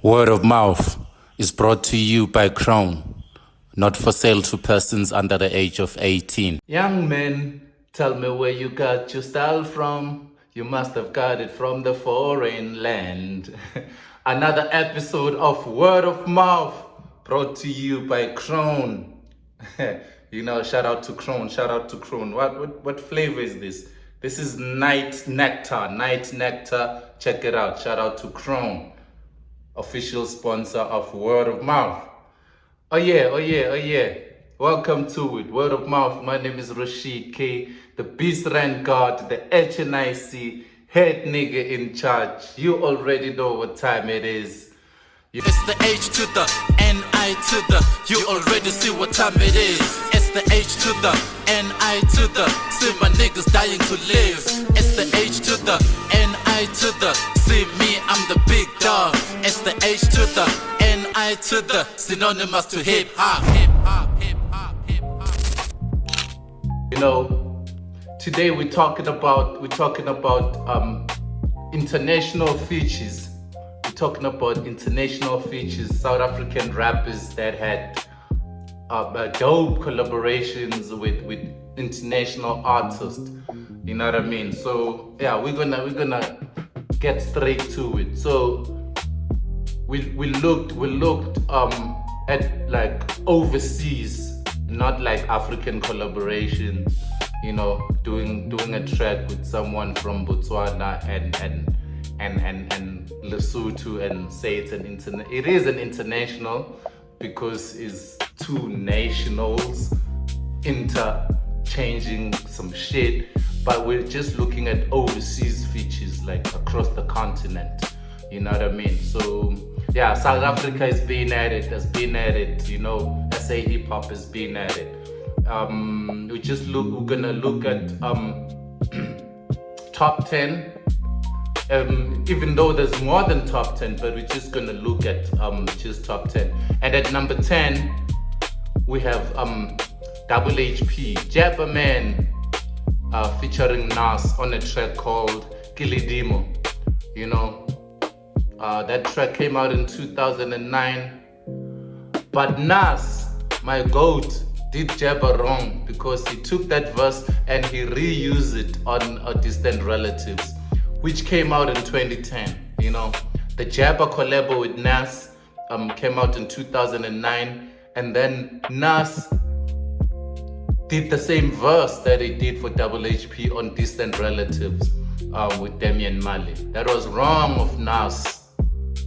Word of Mouth is brought to you by Crown, not for sale to persons under the age of 18. Young men, tell me where you got your style from. You must have got it from the foreign land. Another episode of Word of Mouth brought to you by Crown. Shout out to Crown, shout out to Crown. What flavor is this? This is Night Nectar. Check it out. Shout out to Crown, official sponsor of Word of Mouth. Oh yeah. Welcome to it, Word of Mouth. My name is Rashid K, the Beast Ran God, the HNIC head nigga in charge. You already know what time it is. It's the H to the N-I to the, you already see what time it is. It's the H to the N-I to the, see my niggas dying to live. It's the H to the N-I to the, see me, I'm the big dog. It's the H to the N-I to the, synonymous to hip hop. Today we're talking about international features. Talking about international features, South African rappers that had dope collaborations with international artists. You know what I mean? So yeah, we're gonna get straight to it. So we looked at like overseas, not like African collaboration. Doing a track with someone from Botswana and Lesotho and say it's it is an international because it's two nationals interchanging some shit, but we're just looking at overseas features like across the continent. You know what I mean? So yeah, South Africa has been at it. SA hip hop has been at it. We're gonna look at top 10. Even though there's more than top 10, but we're just gonna look at just top 10. And at number 10, we have Double HP, Jabba Man, featuring Nas on a track called Kilidimo. That track came out in 2009. But Nas, my GOAT, did Jabba wrong because he took that verse and he reused it on Distant Relatives, which came out in 2010. The Jabba collabo with Nas came out in 2009, and then Nas did the same verse that he did for Double HP on Distant Relatives with Damian Marley. That was wrong of Nas.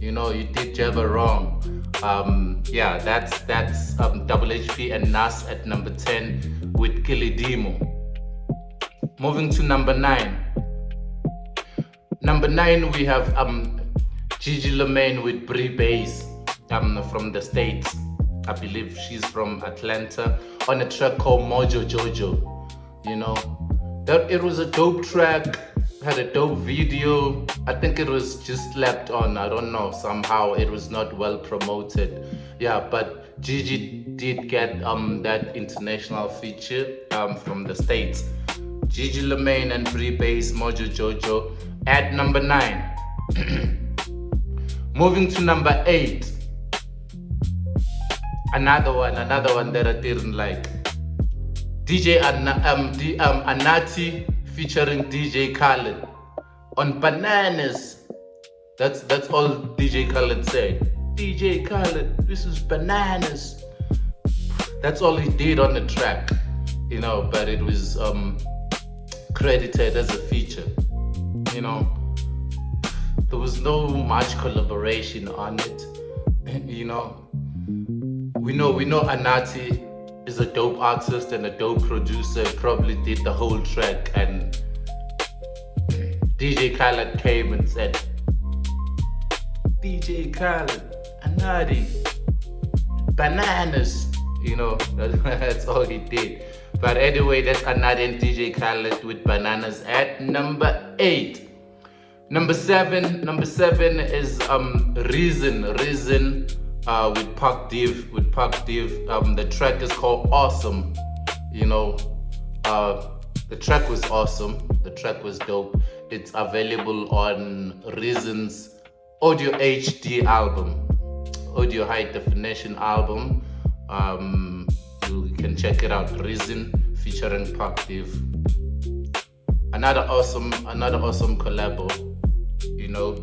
You did Jabba wrong. That's Double HP and Nas at number 10 with Kilidimo. Moving to number 9. Number 9, we have Gigi Lamaine with Bree Bass from the States. I believe she's from Atlanta, on a track called Mojo Jojo. It was a dope track, had a dope video. I think it was just slapped on, I don't know, somehow it was not well promoted. Yeah, but Gigi did get that international feature from the States. Gigi Lamaine and Bree Bass, Mojo Jojo at number 9. Moving to number 8. Another one that I didn't like. DJ Anati featuring DJ Khaled on Bananas. That's all DJ Khaled said. DJ Khaled, this is Bananas. That's all he did on the track. But it was credited as a feature. There was no much collaboration on it. We know Anati is a dope artist and a dope producer. Probably did the whole track, and DJ Khaled came and said, DJ Khaled, Anati, Bananas. That's all he did. But anyway, that's Anati and DJ Khaled with Bananas at number 8. Number 7 is Reason with Park Div. The track is called Awesome. The track was awesome. The track was dope. It's available on Reason's audio HD album, audio high definition album. You can check it out. Reason featuring Park Div. Another awesome collabo.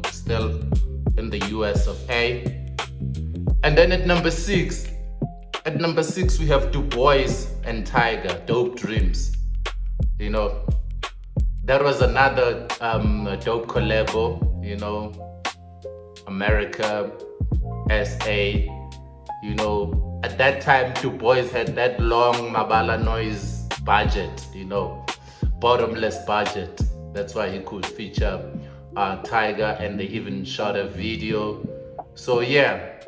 Still in the US of A. And then at number 6 we have Du Bois and Tiger, Dope Dreams. That was another dope collabo, America, SA, at that time Du Bois had that long Mabala Noise budget, bottomless budget. That's why he could feature Tiger, and they even shot a video. So yeah,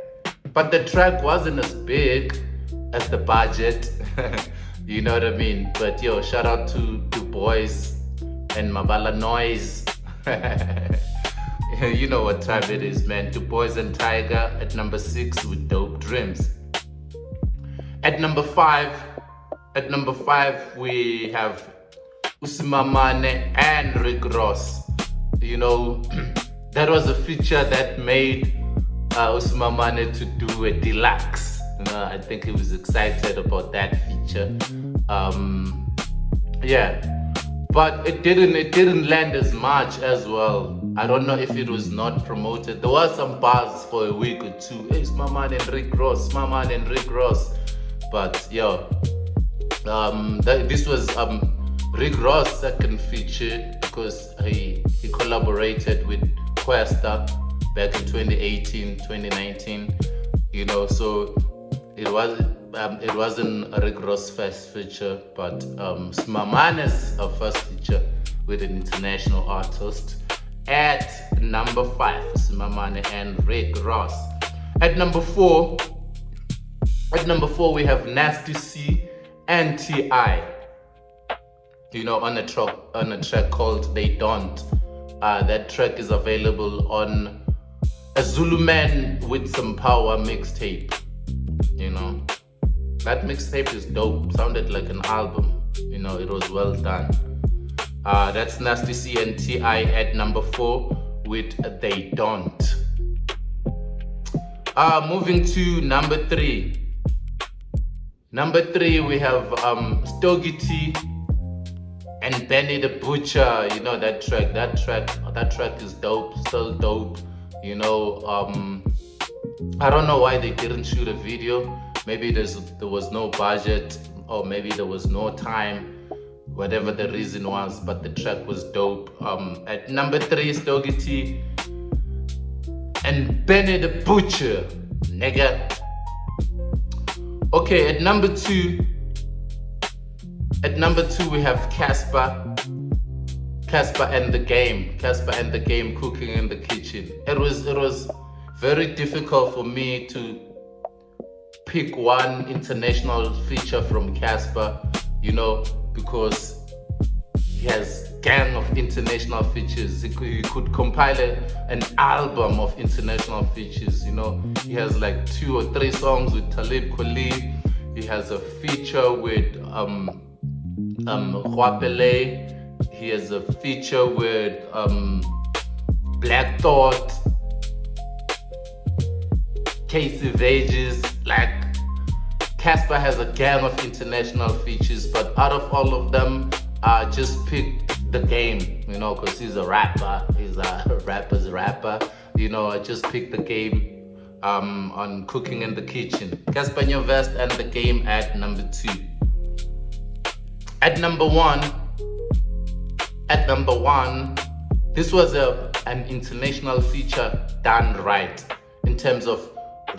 but the track wasn't as big as the budget. You know what I mean? But shout out to Du Bois and Mabala Noise. You know what time it is, man. Du Bois and Tiger at number 6 with Dope Dreams. At number 5 we have Usimamane and Rick Ross. That was a feature that made Usimamane to do a deluxe. I think he was excited about that feature. But it didn't land as much as well. I don't know if it was not promoted. There was some buzz for a week or two. Hey, it's my man and Rick Ross, But this was Rick Ross' second feature, because he collaborated with Questa back in 2018, 2019. So it wasn't Rick Ross' first feature, but Smamane's first feature with an international artist. At number 5, Smamane and Rick Ross. At number 4 we have Nasty C and T.I. On a track called They Don't. That track is available on a Zulu Man with Some Power mixtape. That mixtape is dope. Sounded like an album. It was well done. That's Nasty C and T.I. at number 4 with They Don't. Moving to number 3. Number 3 we have Stogie T and Benny the Butcher. That track is dope, still dope. I don't know why they didn't shoot a video. Maybe there was no budget, or maybe there was no time, whatever the reason was, but the track was dope. At number 3, Stogie T and Benny the Butcher, nigga. Okay, at number 2 we have Casper and the Game, Cooking in the Kitchen. It was very difficult for me to pick one international feature from Casper, because he has gang of international features. He could compile an album of international features. He has like 2 or 3 songs with Talib Kweli. He has a feature with Huapele. He has a feature with Black Thought, Casey Vegas. Like, Casper has a gang of international features, but out of all of them, just pick the Game, because he's a rapper. He's a rapper's rapper. I just picked the Game on Cooking in the Kitchen. Casper Nyovest and the Game at number 2. At number 1, this was an international feature done right in terms of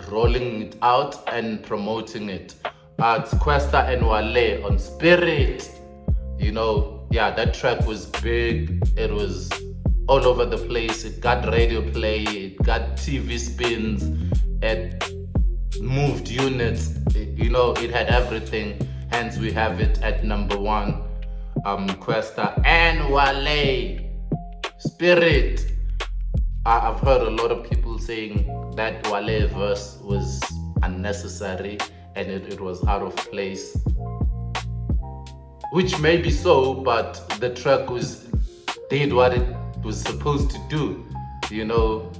rolling it out and promoting it. It's Questa and Wale on Spirit. That track was big. It was all over the place. It got radio play, it got TV spins, it moved units. It had everything. Hence we have it at number 1. Questa and Wale, Spirit. I've heard a lot of people saying that Wale verse was unnecessary and it was out of place, which may be so, but the track did what it was supposed to do. You know,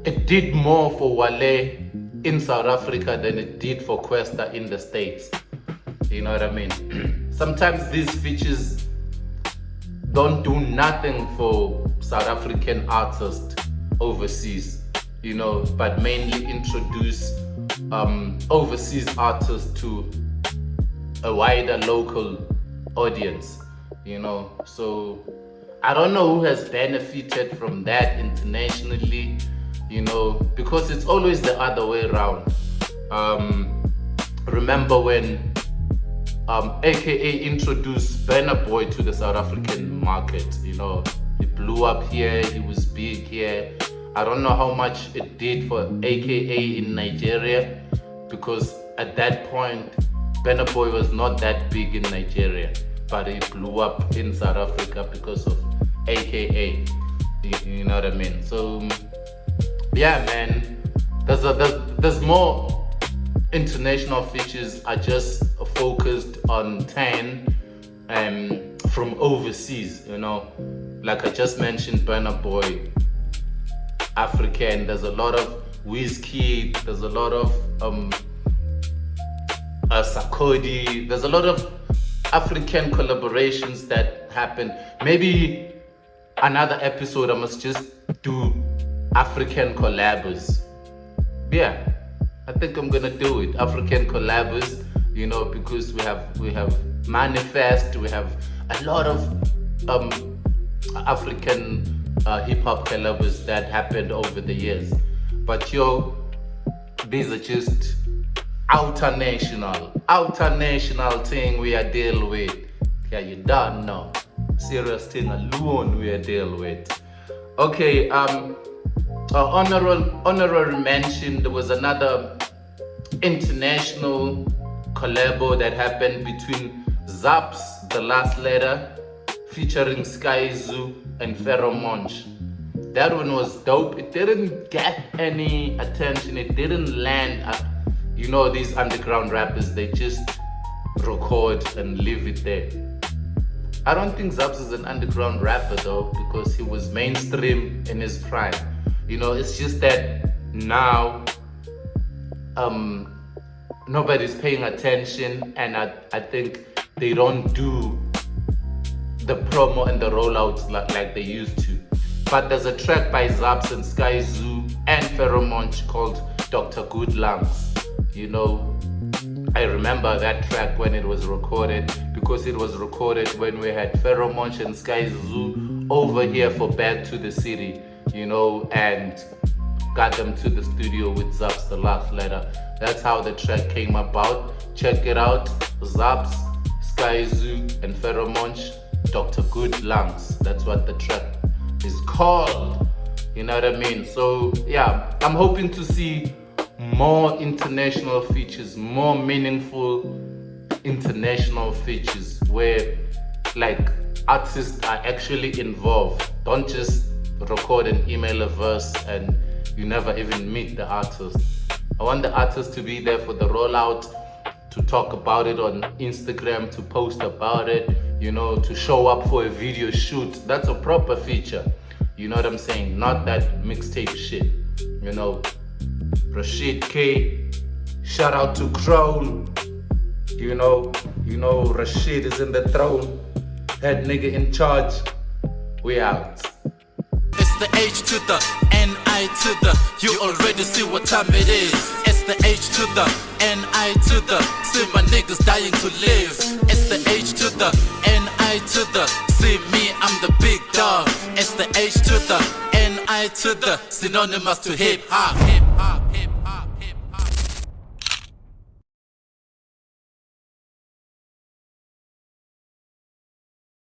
it did more for Wale in South Africa than it did for Questa in the States. You know what I mean? Sometimes these features don't do nothing for South African artists overseas, you know, but mainly introduce overseas artists to a wider local audience, you know. So I don't know who has benefited from that internationally, you know, because it's always the other way around. Remember when AKA introduced Burna Boy to the South African market, you know, he blew up here, he was big here. I don't know how much it did for AKA in Nigeria, because at that point, Burna Boy was not that big in Nigeria, but he blew up in South Africa because of AKA, you know what I mean? So yeah, man, there's more international features. I just focused on 10 from overseas, you know, like I just mentioned, Burna Boy, African. There's a lot of Whiskey, there's a lot of Sarkodie, there's a lot of African collaborations that happened. Maybe another episode I must just do African collabos. Yeah, I think I'm gonna do it. African collabos, you know, because we have Manifest, we have a lot of African hip hop collabos that happened over the years. But yo, these are just outer national thing we are dealing with. Yeah, you don't know. Serious thing alone we are dealing with. Okay, honorary mention, there was another international collabo that happened between Zaps, The Last Letter, featuring Sky Zoo and Pharaoh Monch. That one was dope. It didn't get any attention, it didn't land at, you know, these underground rappers, they just record and leave it there. I don't think Zaps is an underground rapper though, because he was mainstream in his prime. You know, it's just that now nobody's paying attention, and I think they don't do the promo and the rollouts like they used to. But there's a track by Zaps and Sky Zoo and Pharaoh Monch called Dr. Good Lungs. You know, I remember that track when it was recorded, because it was recorded when we had Pharaoh Monch and Sky Zoo over here for Back to the City, you know, and got them to the studio with Zaps, The Last Letter. That's how the track came about. Check it out. Zaps, Sky Zoo, and Pharaoh Monch, Dr. Good Lungs. That's what the track is called. You know what I mean? So yeah, I'm hoping to see more international features, more meaningful international features where like artists are actually involved. Don't just record and email a verse and you never even meet the artist. I want the artist to be there for the rollout, to talk about it on Instagram, to post about it, you know, to show up for a video shoot. That's a proper feature. You know what I'm saying? Not that mixtape shit, you know. Rashid K, shout out to Crown. You know, Rashid is in the throne. Head nigga in charge. We out. It's the H to the N-I to the, you already see what time it is. It's the H to the N-I to the, see my niggas dying to live. It's the H to the N-I to the, see me, I'm the big dog. It's the H to the N-I to the, synonymous to hip hop.